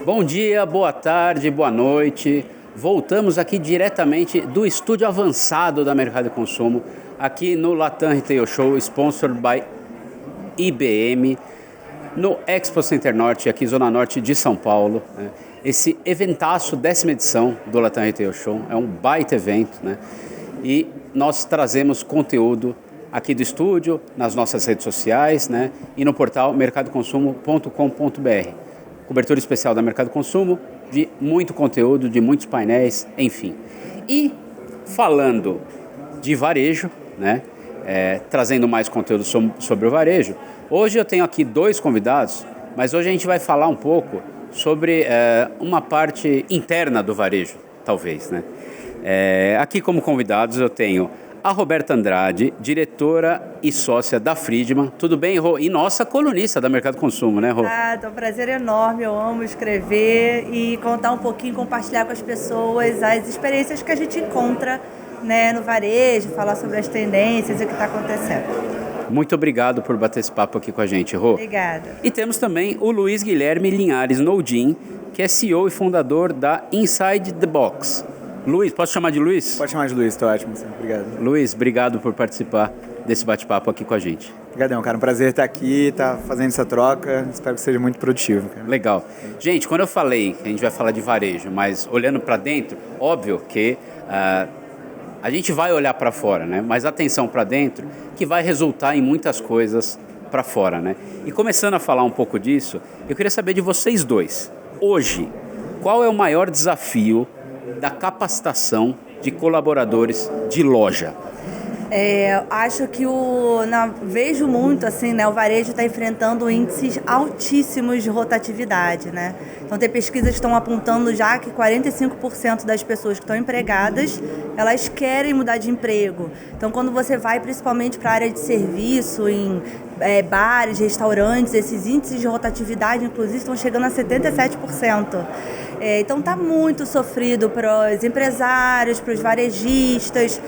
Bom dia, boa tarde, boa noite. Voltamos aqui diretamente do estúdio avançado da Mercado e Consumo, aqui no Latam Retail Show, sponsored by IBM, no Expo Center Norte, aqui Zona Norte de São Paulo. Né? Esse eventaço, 10ª edição do Latam Retail Show, é um baita evento, né? E nós trazemos conteúdo aqui do estúdio, nas nossas redes sociais, né? E no portal mercadoconsumo.com.br. Cobertura especial da Mercado Consumo, de muito conteúdo, de muitos painéis, enfim. E falando de varejo, né? Trazendo mais conteúdo sobre o varejo, hoje eu tenho aqui 2 convidados, mas hoje a gente vai falar um pouco sobre uma parte interna do varejo, talvez, né? Aqui como convidados eu tenho a Roberta Andrade, diretora e sócia da Friedman. Tudo bem, Rô? E nossa colunista da Mercado Consumo, né, Rô? É um prazer enorme, eu amo escrever e contar um pouquinho, compartilhar com as pessoas as experiências que a gente encontra, né, no varejo, falar sobre as tendências e o que está acontecendo. Muito obrigado por bater esse papo aqui com a gente, Rô. Obrigada. E temos também o Luiz Guilherme Linhares Noldin, que é CEO e fundador da Inside the Box. Luiz, posso chamar de Luiz? Pode chamar de Luiz, estou ótimo, obrigado. Luiz, obrigado por participar desse bate-papo aqui com a gente. Obrigadão, cara, um prazer estar aqui, estar fazendo essa troca, espero que seja muito produtivo, cara. Legal. Gente, quando eu falei que a gente vai falar de varejo, mas olhando para dentro, óbvio que a gente vai olhar para fora, né? Mas atenção para dentro, que vai resultar em muitas coisas para fora, né? E começando a falar um pouco disso, eu queria saber de vocês dois. Hoje, qual é o maior desafio da capacitação de colaboradores de loja? Acho que vejo muito assim, né, o varejo está enfrentando índices altíssimos de rotatividade, né? Então tem pesquisas que estão apontando já que 45% das pessoas que estão empregadas, elas querem mudar de emprego. Então quando você vai principalmente para a área de serviço, em bares, restaurantes, esses índices de rotatividade inclusive estão chegando a 77%. Então está muito sofrido para os empresários, para os varejistas,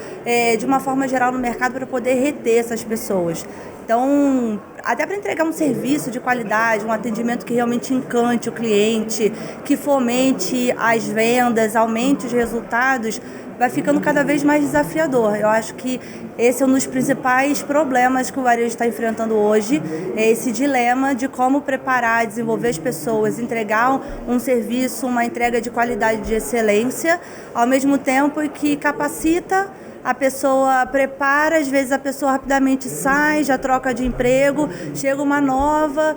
de uma forma geral no mercado, para poder reter essas pessoas. Então, até para entregar um serviço de qualidade, um atendimento que realmente encante o cliente, que fomente as vendas, aumente os resultados, vai ficando cada vez mais desafiador. Eu acho que esse é um dos principais problemas que o varejo está enfrentando hoje, é esse dilema de como preparar, desenvolver as pessoas, entregar um serviço, uma entrega de qualidade, de excelência, ao mesmo tempo que capacita, a pessoa prepara, às vezes a pessoa rapidamente sai, já troca de emprego, chega uma nova,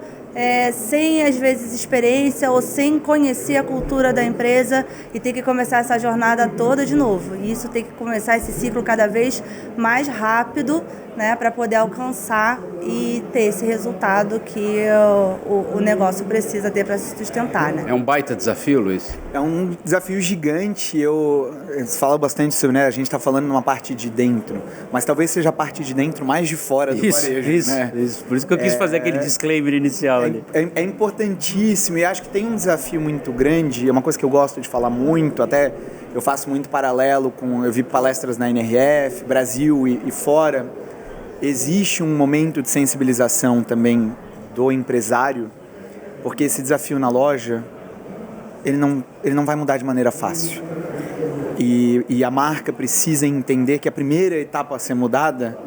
sem às vezes experiência ou sem conhecer a cultura da empresa e tem que começar essa jornada toda de novo. E isso tem que começar esse ciclo cada vez mais rápido, né, para poder alcançar e ter esse resultado que o negócio precisa ter para se sustentar, né? É um baita desafio, Luiz? É um desafio gigante. Eles falam bastante sobre, né? A gente está falando numa parte de dentro, mas talvez seja a parte de dentro mais de fora do varejo. Né? Isso. Por isso que eu quis fazer aquele disclaimer inicial ali. É importantíssimo e acho que tem um desafio muito grande, é uma coisa que eu gosto de falar muito, até eu faço muito paralelo eu vi palestras na NRF, Brasil e fora. Existe um momento de sensibilização também do empresário, porque esse desafio na loja, ele não vai mudar de maneira fácil. E a marca precisa entender que a primeira etapa a ser mudada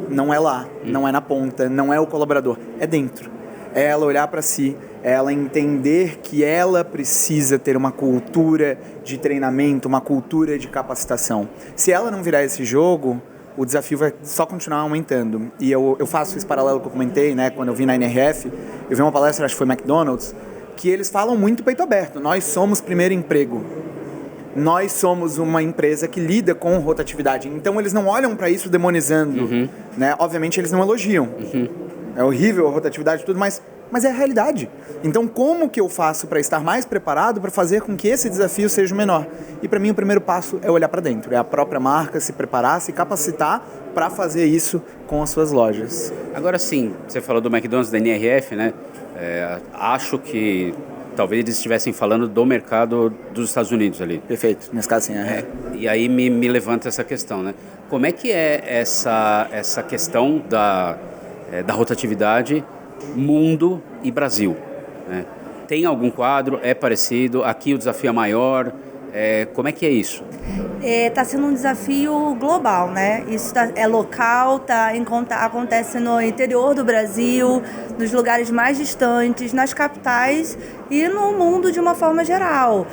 não é lá, não é na ponta, não é o colaborador, é dentro. É ela olhar para si, é ela entender que ela precisa ter uma cultura de treinamento, uma cultura de capacitação. Se ela não virar esse jogo, o desafio vai só continuar aumentando. E eu faço esse paralelo que eu comentei, né? Quando eu vim na NRF, eu vi uma palestra, acho que foi McDonald's, que eles falam muito peito aberto. Nós somos primeiro emprego. Nós somos uma empresa que lida com rotatividade. Então, eles não olham para isso demonizando. Né? Obviamente, eles não elogiam. É horrível a rotatividade e tudo, mas é a realidade. Então, como que eu faço para estar mais preparado para fazer com que esse desafio seja menor? E para mim, o primeiro passo é olhar para dentro. É a própria marca se preparar, se capacitar para fazer isso com as suas lojas. Agora sim, você falou do McDonald's, da NRF, né? Acho que talvez eles estivessem falando do mercado dos Estados Unidos ali. Perfeito, nesse caso sim. E aí me levanta essa questão, né? Como é que é essa questão da rotatividade mundo e Brasil, né? Tem algum quadro? É parecido? Aqui o desafio é maior? Como é que é isso? Está sendo um desafio global, né? Isso é local, acontece no interior do Brasil, nos lugares mais distantes, nas capitais e no mundo de uma forma geral.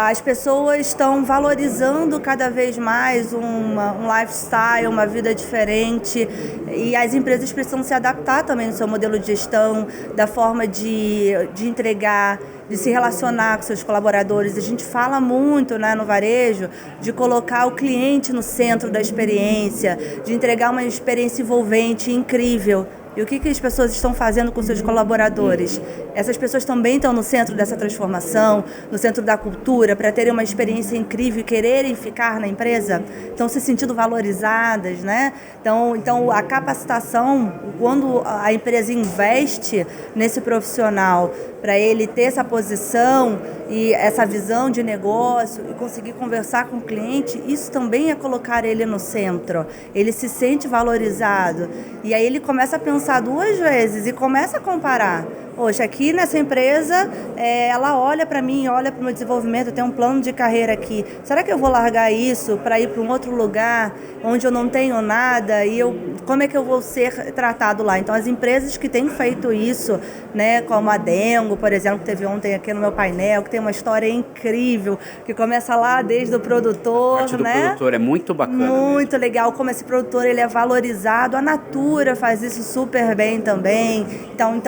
As pessoas estão valorizando cada vez mais um lifestyle, uma vida diferente, e as empresas precisam se adaptar também no seu modelo de gestão, da forma de entregar, de se relacionar com seus colaboradores. A gente fala muito, né, no varejo de colocar o cliente no centro da experiência, de entregar uma experiência envolvente, incrível. E o que as pessoas estão fazendo com seus colaboradores? Essas pessoas também estão no centro dessa transformação, no centro da cultura, para terem uma experiência incrível e quererem ficar na empresa? Estão se sentindo valorizadas, né? Então a capacitação, quando a empresa investe nesse profissional para ele ter essa posição e essa visão de negócio e conseguir conversar com o cliente, isso também é colocar ele no centro. Ele se sente valorizado. E aí ele começa a pensar 2 vezes e começa a comparar. Poxa, aqui nessa empresa, ela olha para mim, olha para o meu desenvolvimento, eu tenho um plano de carreira aqui. Será que eu vou largar isso para ir para um outro lugar onde eu não tenho nada? E como é que eu vou ser tratado lá? Então, as empresas que têm feito isso, né, como a Dengo, por exemplo, que teve ontem aqui no meu painel, que tem uma história incrível, que começa lá desde o produtor, a parte do né? produtor é muito bacana. Muito legal, como esse produtor ele é valorizado. A Natura faz isso super bem também. Então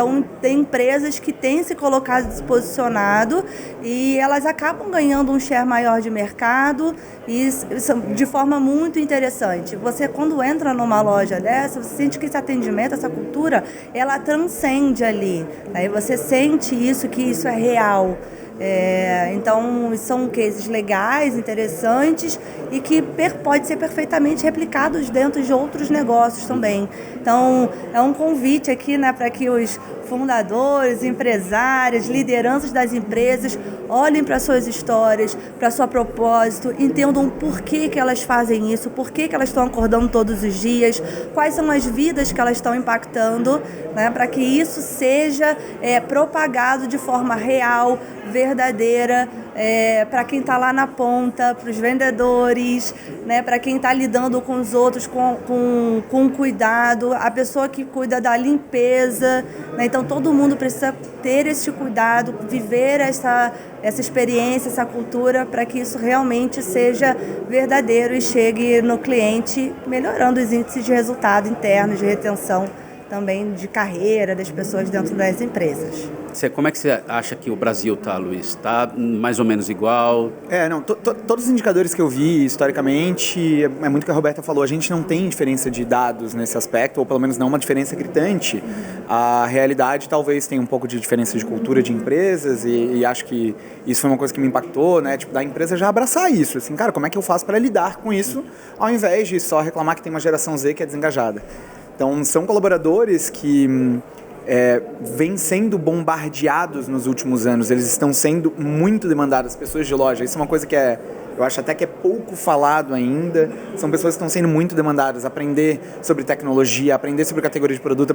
tem empresas que têm se colocado, se posicionado, e elas acabam ganhando um share maior de mercado e de forma muito interessante. Você, quando entra numa loja dessa, você sente que esse atendimento, essa cultura, ela transcende ali. Aí você sente isso, que isso é real. Então são cases legais, interessantes e que pode ser perfeitamente replicados dentro de outros negócios também. Então é um convite aqui, né, para que os fundadores, empresários, lideranças das empresas olhem para suas histórias, para seu propósito, entendam por que elas fazem isso, por que elas estão acordando todos os dias, quais são as vidas que elas estão impactando, né, para que isso seja propagado de forma real, verdadeira, para quem está lá na ponta, para os vendedores, né, para quem está lidando com os outros com cuidado, a pessoa que cuida da limpeza, né? Então todo mundo precisa ter esse cuidado, viver essa experiência, essa cultura, para que isso realmente seja verdadeiro e chegue no cliente, melhorando os índices de resultado internos, de retenção também de carreira das pessoas dentro das empresas. Como é que você acha que o Brasil está, Luiz? Está mais ou menos igual? Todos os indicadores que eu vi historicamente, é muito o que a Roberta falou, a gente não tem diferença de dados nesse aspecto, ou pelo menos não uma diferença gritante. A realidade talvez tenha um pouco de diferença de cultura de empresas, e acho que isso foi uma coisa que me impactou, né? Tipo, da empresa já abraçar isso, assim, cara, como é que eu faço para lidar com isso, ao invés de só reclamar que tem uma geração Z que é desengajada. Então, são colaboradores que vêm sendo bombardeados nos últimos anos, eles estão sendo muito demandados, pessoas de loja. Isso é uma coisa que eu acho até que é pouco falado ainda. São pessoas que estão sendo muito demandadas. Aprender sobre tecnologia, aprender sobre categoria de produto,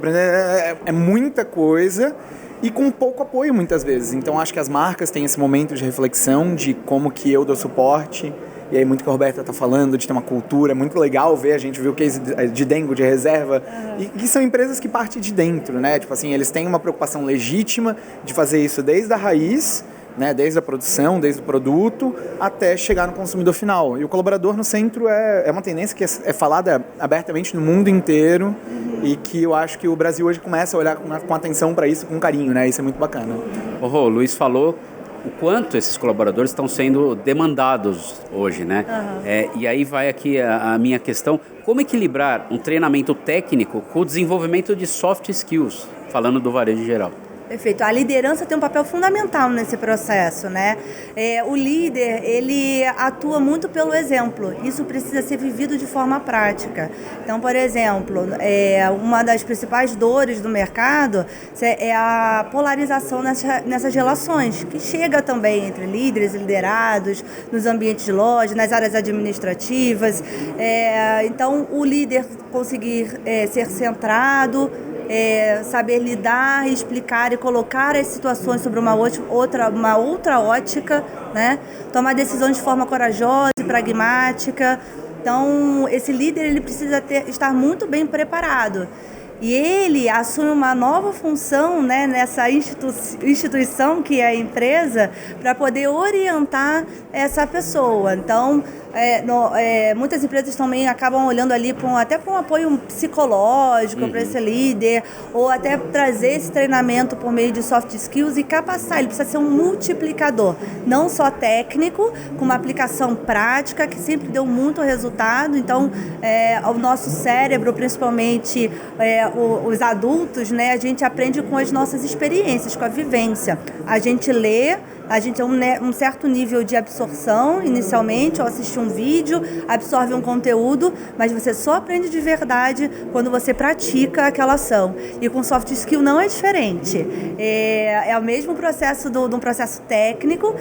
é muita coisa e com pouco apoio muitas vezes. Então, acho que as marcas têm esse momento de reflexão de como que eu dou suporte. E aí, muito que a Roberta está falando, de ter uma cultura, é muito legal ver, a gente viu o case de Dengo, de reserva, e que são empresas que partem de dentro, né? Tipo assim, eles têm uma preocupação legítima de fazer isso desde a raiz, né? Desde a produção, desde o produto, até chegar no consumidor final. E o colaborador no centro é uma tendência que é falada abertamente no mundo inteiro, e que eu acho que o Brasil hoje começa a olhar com atenção para isso, com carinho, né? Isso é muito bacana. O Luiz falou o quanto esses colaboradores estão sendo demandados hoje, né? E aí vai aqui a minha questão, como equilibrar um treinamento técnico com o desenvolvimento de soft skills, falando do varejo geral? Perfeito. A liderança tem um papel fundamental nesse processo, né? O líder, ele atua muito pelo exemplo. Isso precisa ser vivido de forma prática. Então, por exemplo, uma das principais dores do mercado é a polarização nessas relações, que chega também entre líderes e liderados, nos ambientes de loja, nas áreas administrativas. Então, o líder conseguir ser centrado saber lidar, explicar e colocar as situações sobre uma outra ótica, né? Tomar decisões de forma corajosa e pragmática. Então, esse líder ele precisa estar muito bem preparado. E ele assume uma nova função, né, nessa instituição que é a empresa, para poder orientar essa pessoa. Então, muitas empresas também acabam olhando ali até para um apoio psicológico para esse líder, ou até trazer esse treinamento por meio de soft skills e capacitar. Ele precisa ser um multiplicador, não só técnico, com uma aplicação prática que sempre deu muito resultado. Então, o nosso cérebro, principalmente os adultos, né, a gente aprende com as nossas experiências, com a vivência. A gente lê, a gente tem um certo nível de absorção inicialmente, ou assistir um vídeo, absorve um conteúdo, mas você só aprende de verdade quando você pratica aquela ação. E com soft skill não é diferente. É o mesmo processo de um processo técnico,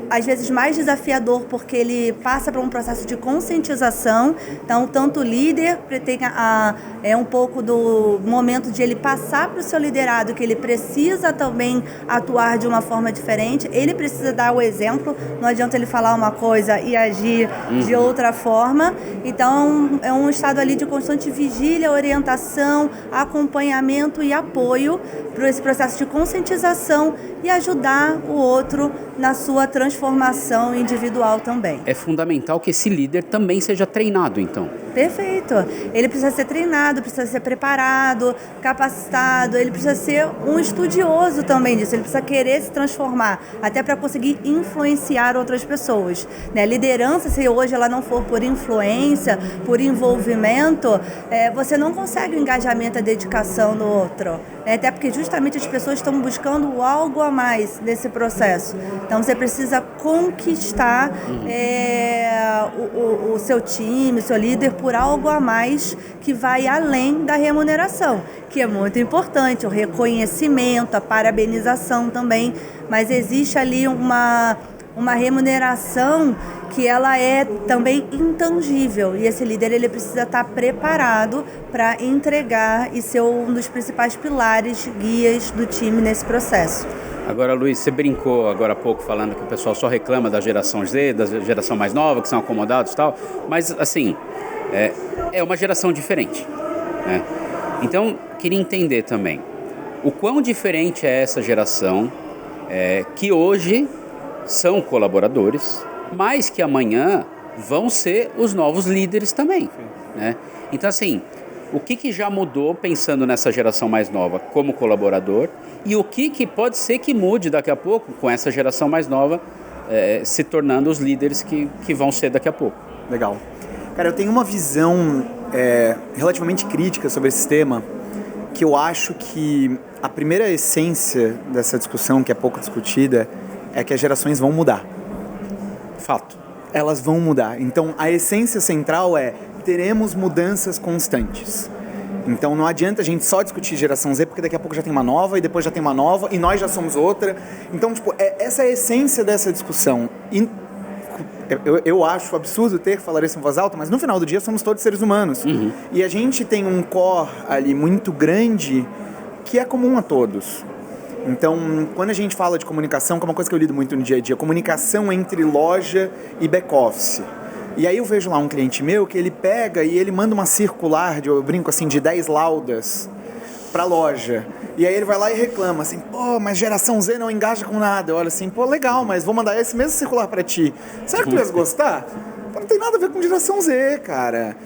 às vezes mais desafiador porque ele passa por um processo de conscientização. Então, tanto o líder tem um pouco do momento de ele passar para o seu liderado que ele precisa também atuar de uma forma diferente. Ele precisa dar o exemplo, não adianta ele falar uma coisa e agir de outra forma. Então, é um estado ali de constante vigília, orientação, acompanhamento e apoio para esse processo de conscientização e ajudar o outro na sua transformação individual também. É fundamental que esse líder também seja treinado, então. Perfeito. Ele precisa ser treinado, precisa ser preparado, capacitado, ele precisa ser um estudioso também disso, ele precisa querer se transformar, até para conseguir influenciar outras pessoas. Né? Liderança, se hoje ela não for por influência, por envolvimento, você não consegue o engajamento e a dedicação do outro. Até porque justamente as pessoas estão buscando algo a mais nesse processo. Então você precisa conquistar o seu time, o seu líder por algo a mais que vai além da remuneração, que é muito importante, o reconhecimento, a parabenização também, mas existe ali uma remuneração que ela é também intangível, e esse líder ele precisa estar preparado para entregar e ser um dos principais pilares, guias do time nesse processo. Agora, Luiz, você brincou agora há pouco falando que o pessoal só reclama da geração Z, da geração mais nova, que são acomodados e tal, mas assim, é uma geração diferente, né? Então, queria entender também o quão diferente é essa geração que hoje são colaboradores, mas que amanhã vão ser os novos líderes também, né? Então, assim, o que já mudou pensando nessa geração mais nova como colaborador e o que pode ser que mude daqui a pouco com essa geração mais nova se tornando os líderes que vão ser daqui a pouco? Legal. Cara, eu tenho uma visão relativamente crítica sobre esse tema, que eu acho que a primeira essência dessa discussão, que é pouco discutida, é que as gerações vão mudar. Fato. Elas vão mudar. Então, a essência central teremos mudanças constantes. Então, não adianta a gente só discutir geração Z, porque daqui a pouco já tem uma nova, e depois já tem uma nova, e nós já somos outra. Então, essa é a essência dessa discussão. E eu acho absurdo ter que falar isso em voz alta, mas no final do dia somos todos seres humanos. Uhum. E a gente tem um core ali muito grande que é comum a todos. Então, quando a gente fala de comunicação, que é uma coisa que eu lido muito no dia a dia, comunicação entre loja e back-office. E aí eu vejo lá um cliente meu que ele pega e ele manda uma circular, eu brinco assim, de 10 laudas pra loja. E aí ele vai lá e reclama assim, pô, mas geração Z não engaja com nada. Eu olho assim, pô, legal, mas vou mandar esse mesmo circular pra ti. Será que tu ias gostar? Não tem nada a ver com geração Z, cara.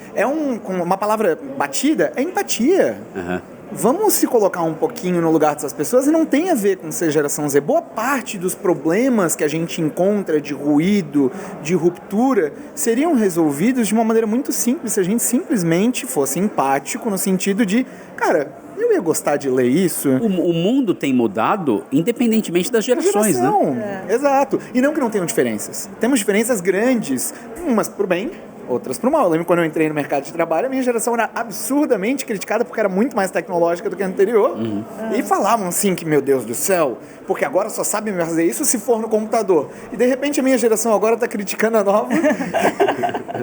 Com uma palavra batida, é empatia. Uhum. Vamos se colocar um pouquinho no lugar dessas pessoas, e não tem a ver com ser geração Z. Boa parte dos problemas que a gente encontra de ruído, de ruptura, seriam resolvidos de uma maneira muito simples se a gente simplesmente fosse empático no sentido de, cara, eu ia gostar de ler isso. O mundo tem mudado independentemente das gerações, né? Exato. E não que não tenham diferenças. Temos diferenças grandes, umas pro bem, outras para o mal. Eu lembro quando eu entrei no mercado de trabalho, a minha geração era absurdamente criticada porque era muito mais tecnológica do que a anterior. E falavam assim que, meu Deus do céu, porque agora só sabem fazer isso se for no computador. E de repente a minha geração agora está criticando a nova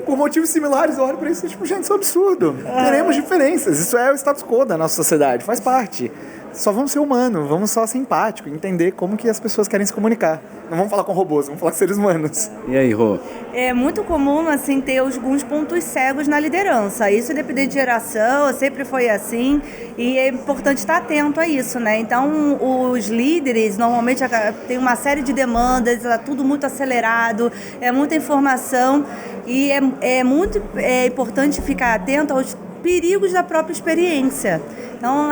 por motivos similares. Eu olho para isso e tipo, gente, isso é um absurdo. Teremos diferenças. Isso é o status quo da nossa sociedade, faz parte. Só vamos ser humanos, vamos só ser empáticos, entender como que as pessoas querem se comunicar. Não vamos falar com robôs, vamos falar com seres humanos. E aí, Rô? É muito comum, assim, ter alguns pontos cegos na liderança. Isso independente de geração, sempre foi assim. E é importante estar atento a isso, né? Então, os líderes, normalmente, tem uma série de demandas, é tudo muito acelerado, é muita informação. E é muito importante ficar atento aos perigos da própria experiência. Então,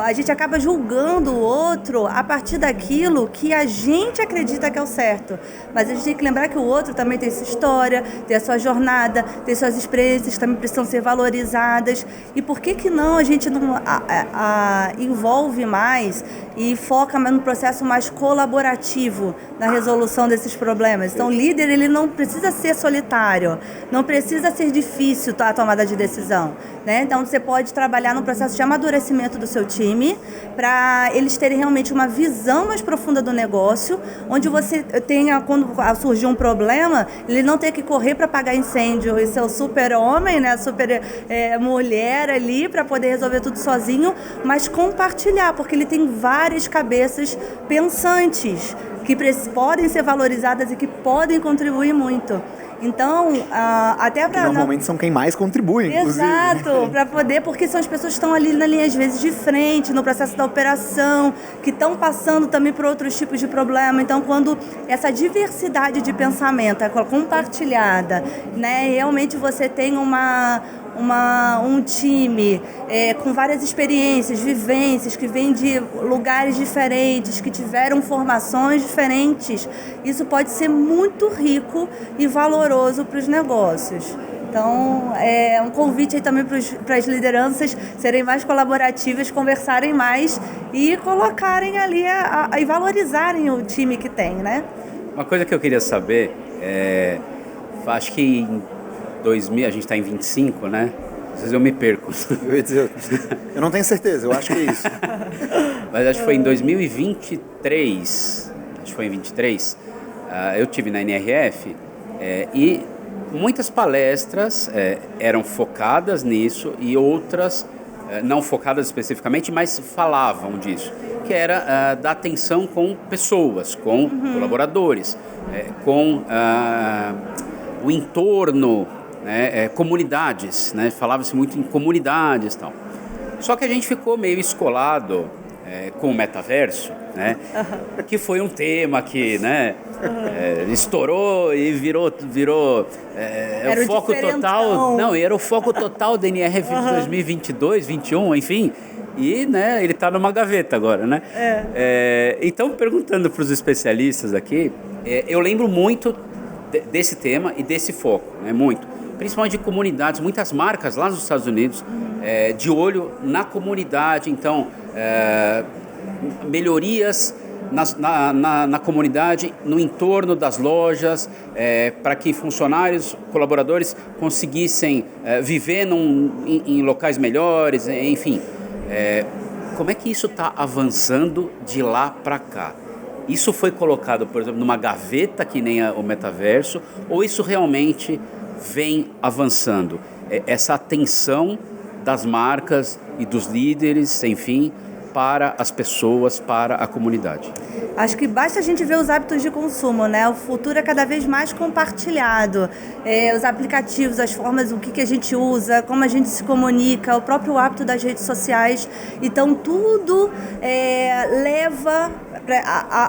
a gente acaba julgando o outro a partir daquilo que a gente acredita que é o certo. Mas a gente tem que lembrar que o outro também tem sua história, tem a sua jornada, tem suas experiências que também precisam ser valorizadas. E por que não a gente não envolve mais e foca no processo mais colaborativo na resolução desses problemas? Então, o líder, ele não precisa ser solitário, não precisa ser difícil a tomada de decisão, né? Então, você pode trabalhar no processo de amadurecimento do seu time, para eles terem realmente uma visão mais profunda do negócio, onde você tenha, quando surgir um problema, ele não ter que correr para apagar incêndio e ser o super-homem, né, super mulher ali, para poder resolver tudo sozinho, mas compartilhar, porque ele tem várias cabeças pensantes que podem ser valorizadas e que podem contribuir muito. Então, até para... Normalmente são quem mais contribui, inclusive. Exato, para poder, porque são as pessoas que estão ali na linha, às vezes, de frente, no processo da operação, que estão passando também por outros tipos de problema. Então, quando essa diversidade de pensamento é compartilhada, né, realmente você tem um time com várias experiências, vivências, que vêm de lugares diferentes, que tiveram formações diferentes, isso pode ser muito rico e valoroso para os negócios. Então, é um convite aí também para as lideranças serem mais colaborativas, conversarem mais e colocarem ali e valorizarem o time que tem, né? Uma coisa que eu queria saber acho que em 2000, a gente está em 25, né? Às vezes eu me perco. Eu não tenho certeza, eu acho que é isso. Mas acho que foi em 2023, eu tive na NRF e muitas palestras eram focadas nisso e outras não focadas especificamente, mas falavam disso, que era da atenção com pessoas, com colaboradores, com o entorno, comunidades, né? Falava-se muito em comunidades e tal. Só que a gente ficou meio escolado com o metaverso, né? Que foi um tema que, né, estourou e virou o foco total. Não, era o foco total da NRF de 2022, 2021, enfim. E, né, ele está numa gaveta agora, né? Então, perguntando para os especialistas aqui, eu lembro muito desse tema e desse foco, né? Muito. Principalmente de comunidades, muitas marcas lá nos Estados Unidos, de olho na comunidade. Então, melhorias na comunidade, no entorno das lojas, para que funcionários, colaboradores conseguissem viver em locais melhores, enfim. Como é que isso está avançando de lá para cá? Isso foi colocado, por exemplo, numa gaveta que nem o metaverso, ou isso realmente vem avançando? Essa atenção das marcas e dos líderes, enfim, para as pessoas, para a comunidade. Acho que basta a gente ver os hábitos de consumo, né? O futuro é cada vez mais compartilhado. Os aplicativos, as formas, o que a gente usa, como a gente se comunica, o próprio hábito das redes sociais. Então, tudo leva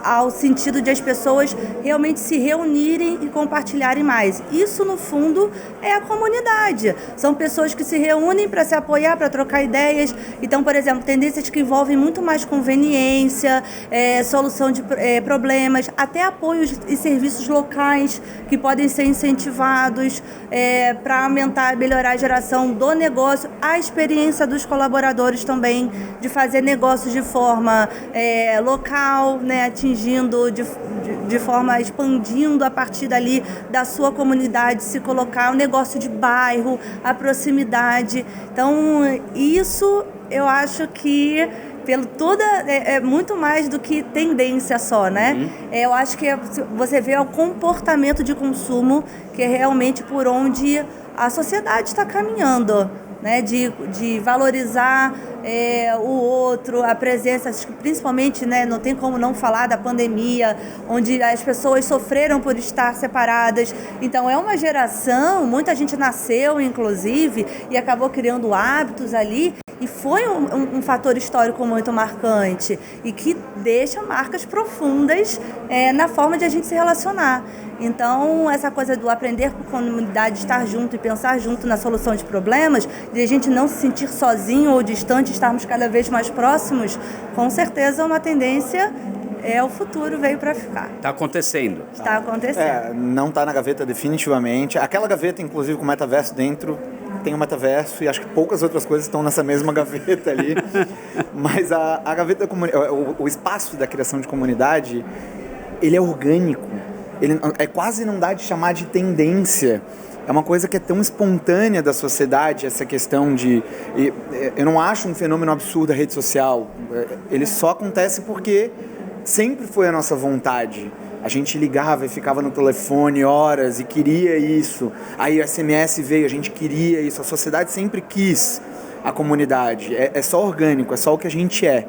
ao sentido de as pessoas realmente se reunirem e compartilharem mais. Isso, no fundo, é a comunidade. São pessoas que se reúnem para se apoiar, para trocar ideias. Então, por exemplo, tendências que envolvem muito mais conveniência, solução de problemas, até apoios e serviços locais que podem ser incentivados para aumentar, melhorar a geração do negócio, a experiência dos colaboradores também, de fazer negócios de forma local, local, né, atingindo de forma, expandindo a partir dali da sua comunidade, se colocar o negócio de bairro, a proximidade. Então, isso eu acho que é muito mais do que tendência só, né? Eu acho que você vê o comportamento de consumo, que é realmente por onde a sociedade está caminhando, né? De valorizar o outro, a presença, principalmente, né? Não tem como não falar da pandemia, onde as pessoas sofreram por estar separadas. Então é uma geração, muita gente nasceu, inclusive, e acabou criando hábitos ali. E foi um fator histórico muito marcante e que deixa marcas profundas na forma de a gente se relacionar. Então, essa coisa do aprender por comunidade, estar junto e pensar junto na solução de problemas, de a gente não se sentir sozinho ou distante, estarmos cada vez mais próximos, com certeza é uma tendência, o futuro veio para ficar. Está acontecendo. Está acontecendo. Não está na gaveta definitivamente. Aquela gaveta, inclusive, com o metaverso dentro, tem o metaverso e acho que poucas outras coisas estão nessa mesma gaveta ali. Mas a gaveta da comunidade, o espaço da criação de comunidade, ele é orgânico. Ele quase não dá de chamar de tendência. É uma coisa que é tão espontânea da sociedade, essa questão de... Eu não acho um fenômeno absurdo a rede social. Ele só acontece porque sempre foi a nossa vontade. A gente ligava e ficava no telefone horas e queria isso. Aí o SMS veio, a gente queria isso. A sociedade sempre quis a comunidade. É só orgânico, é só o que a gente é.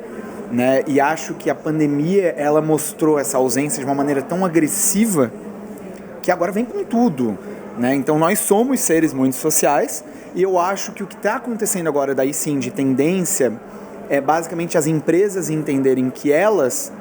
Né? E acho que a pandemia, ela mostrou essa ausência de uma maneira tão agressiva que agora vem com tudo. Né? Então nós somos seres muito sociais e eu acho que o que está acontecendo agora daí sim de tendência é basicamente as empresas entenderem que elas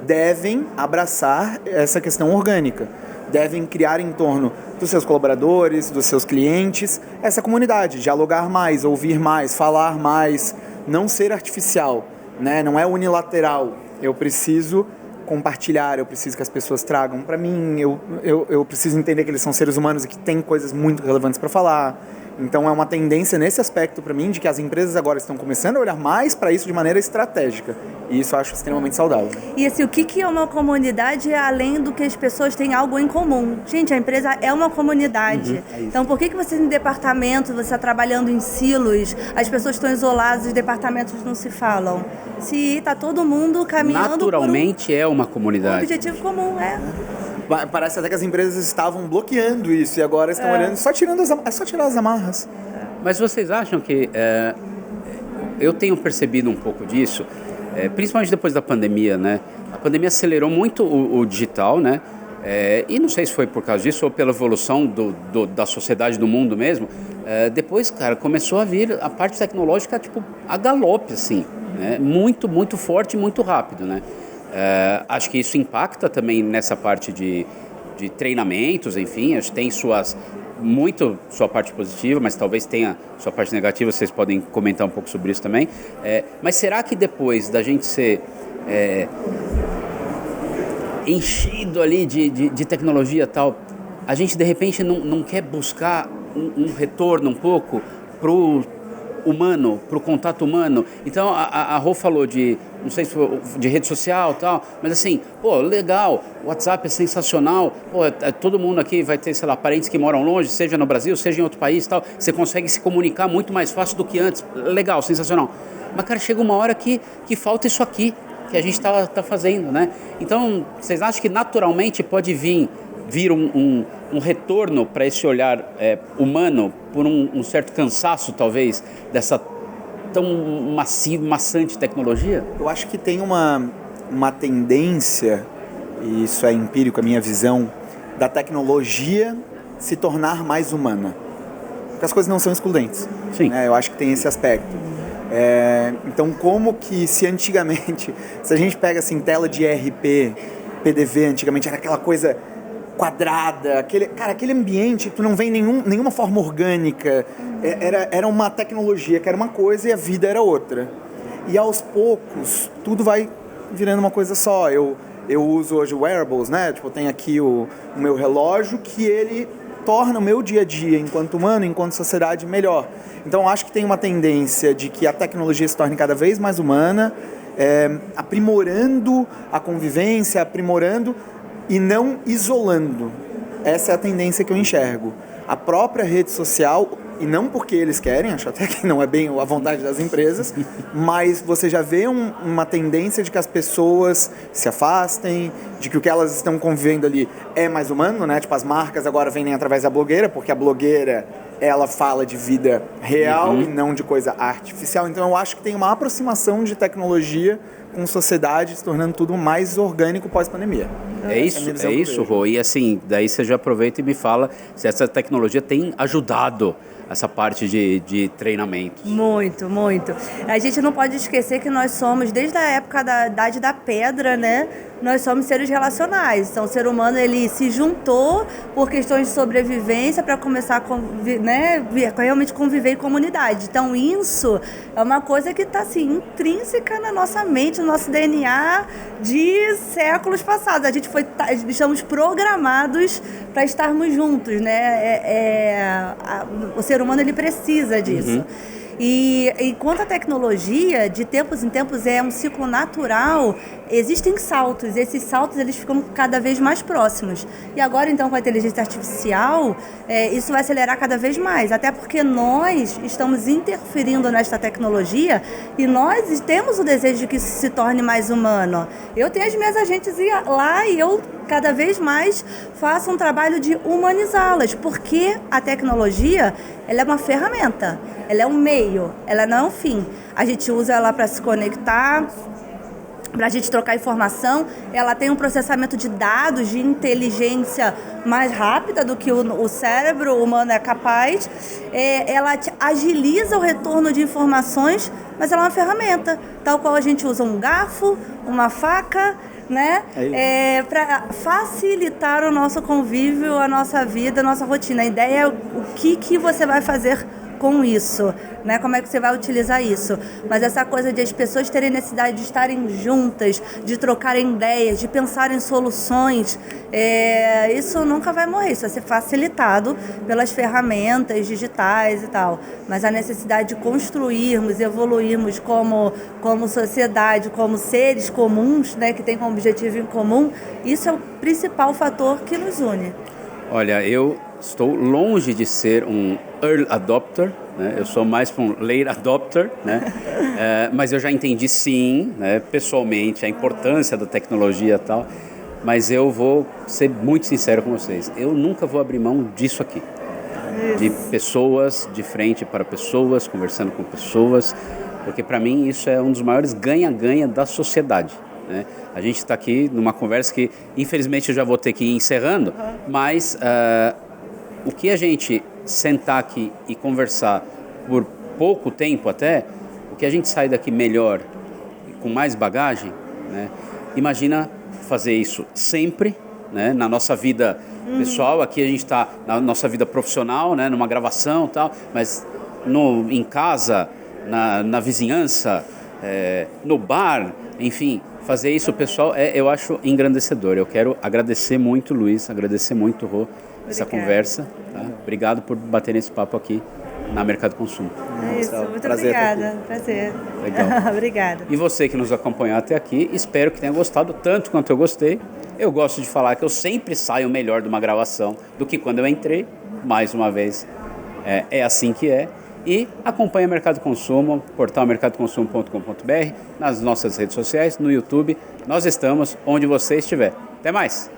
devem abraçar essa questão orgânica, devem criar em torno dos seus colaboradores, dos seus clientes, essa comunidade, dialogar mais, ouvir mais, falar mais, não ser artificial, né? Não é unilateral, eu preciso compartilhar, eu preciso que as pessoas tragam para mim, eu preciso entender que eles são seres humanos e que tem coisas muito relevantes para falar. Então é uma tendência nesse aspecto para mim de que as empresas agora estão começando a olhar mais para isso de maneira estratégica. E isso eu acho extremamente saudável. E assim, o que é uma comunidade além do que as pessoas têm algo em comum? Gente, a empresa é uma comunidade. Então por que você tem departamento, você está trabalhando em silos, as pessoas estão isoladas, os departamentos não se falam? Se está todo mundo caminhando naturalmente é uma comunidade. Um objetivo comum, Parece até que as empresas estavam bloqueando isso e agora estão olhando, só tirar as amarras. Mas vocês acham que... eu tenho percebido um pouco disso, principalmente depois da pandemia, né? A pandemia acelerou muito o digital, né? E não sei se foi por causa disso ou pela evolução da sociedade, do mundo mesmo. Depois, cara, começou a vir a parte tecnológica, tipo, a galope, assim, né? Muito, muito forte e muito rápido, né? Acho que isso impacta também nessa parte de treinamentos, enfim, acho que tem sua parte positiva, mas talvez tenha sua parte negativa, vocês podem comentar um pouco sobre isso também. Mas será que depois da gente ser enchido ali de tecnologia e tal, a gente de repente não quer buscar um retorno um pouco pro humano, pro contato humano? Então a Rô falou não sei se foi de rede social e tal, mas assim, legal, o WhatsApp é sensacional, todo mundo aqui vai ter, sei lá, parentes que moram longe, seja no Brasil, seja em outro país e tal, você consegue se comunicar muito mais fácil do que antes, legal, sensacional. Mas, cara, chega uma hora que falta isso aqui, que a gente tá fazendo, né? Então, vocês acham que naturalmente pode vir um retorno para esse olhar humano por um certo cansaço, talvez, dessa tão maçante tecnologia? Eu acho que tem uma tendência, e isso é empírico, a minha visão, da tecnologia se tornar mais humana. Porque as coisas não são excludentes. Sim. Né? Eu acho que tem esse aspecto. Então, como que se antigamente, se a gente pega assim, tela de ERP, PDV, antigamente era aquela coisa quadrada, aquele ambiente, tu não vê nenhuma forma orgânica, era uma tecnologia que era uma coisa e a vida era outra. E aos poucos, tudo vai virando uma coisa só. Eu uso hoje wearables, né? Tipo, eu tenho aqui o meu relógio que ele torna o meu dia a dia, enquanto humano, enquanto sociedade, melhor. Então, acho que tem uma tendência de que a tecnologia se torne cada vez mais humana aprimorando a convivência, aprimorando e não isolando. Essa é a tendência que eu enxergo. A própria rede social, e não porque eles querem, acho até que não é bem a vontade das empresas, mas você já vê uma tendência de que as pessoas se afastem, de que o que elas estão convivendo ali é mais humano, né? Tipo, as marcas agora vendem através da blogueira, porque a blogueira, ela fala de vida real e não de coisa artificial. Então eu acho que tem uma aproximação de tecnologia com sociedade, se tornando tudo mais orgânico pós-pandemia. É isso, Rô. E assim, daí você já aproveita e me fala se essa tecnologia tem ajudado essa parte de treinamentos. Muito, muito. A gente não pode esquecer que nós somos, desde a época da Idade da Pedra, né? Nós somos seres relacionais. Então, o ser humano, ele se juntou por questões de sobrevivência para começar a realmente conviver em comunidade. Então, isso é uma coisa que está, assim, intrínseca na nossa mente, no nosso DNA de séculos passados. Estamos programados para estarmos juntos, né? O ser humano, ele precisa disso. E quanto à tecnologia, de tempos em tempos é um ciclo natural, existem saltos, esses saltos eles ficam cada vez mais próximos. E agora então com a inteligência artificial, isso vai acelerar cada vez mais, até porque nós estamos interferindo nesta tecnologia e nós temos o desejo de que isso se torne mais humano. Eu tenho as minhas agentes lá e eu cada vez mais faço um trabalho de humanizá-las, porque a tecnologia, ela é uma ferramenta, ela é um meio, ela não é um fim. A gente usa ela para se conectar, para a gente trocar informação, ela tem um processamento de dados, de inteligência mais rápida do que o cérebro humano é capaz, ela agiliza o retorno de informações, mas ela é uma ferramenta, tal qual a gente usa um garfo, uma faca, né? Para facilitar o nosso convívio, a nossa vida, a nossa rotina. A ideia é o que você vai fazer com isso, né? Como é que você vai utilizar isso? Mas essa coisa de as pessoas terem necessidade de estarem juntas, de trocarem ideias, de pensarem em soluções, isso nunca vai morrer, isso vai ser facilitado pelas ferramentas digitais e tal. Mas a necessidade de construirmos, evoluirmos como sociedade, como seres comuns, né, que têm como objetivo em comum, isso é o principal fator que nos une. Olha, eu estou longe de ser um early adopter, né? Eu sou mais para um late adopter, né? Mas eu já entendi sim, né, pessoalmente, a importância da tecnologia e tal, mas eu vou ser muito sincero com vocês, eu nunca vou abrir mão disso aqui, de pessoas, de frente para pessoas, conversando com pessoas, porque para mim isso é um dos maiores ganha-ganha da sociedade, né? A gente está aqui numa conversa que infelizmente eu já vou ter que ir encerrando, mas o que a gente sentar aqui e conversar por pouco tempo até, o que a gente sai daqui melhor, com mais bagagem, né? Imagina fazer isso sempre, né? Na nossa vida pessoal, aqui a gente está na nossa vida profissional, né? Numa gravação e tal, mas em casa, na vizinhança, no bar, enfim, fazer isso, pessoal, eu acho engrandecedor. Eu quero agradecer muito, Luiz, agradecer muito, Rô, essa conversa. Tá? Obrigado por bater nesse papo aqui na Mercado Consumo. Isso, muito obrigada. Prazer. Legal. Obrigada. E você que nos acompanhou até aqui, espero que tenha gostado tanto quanto eu gostei. Eu gosto de falar que eu sempre saio melhor de uma gravação do que quando eu entrei. Mais uma vez, é assim que é. E acompanhe o Mercado Consumo, portal mercadoconsumo.com.br, nas nossas redes sociais, no YouTube. Nós estamos onde você estiver. Até mais!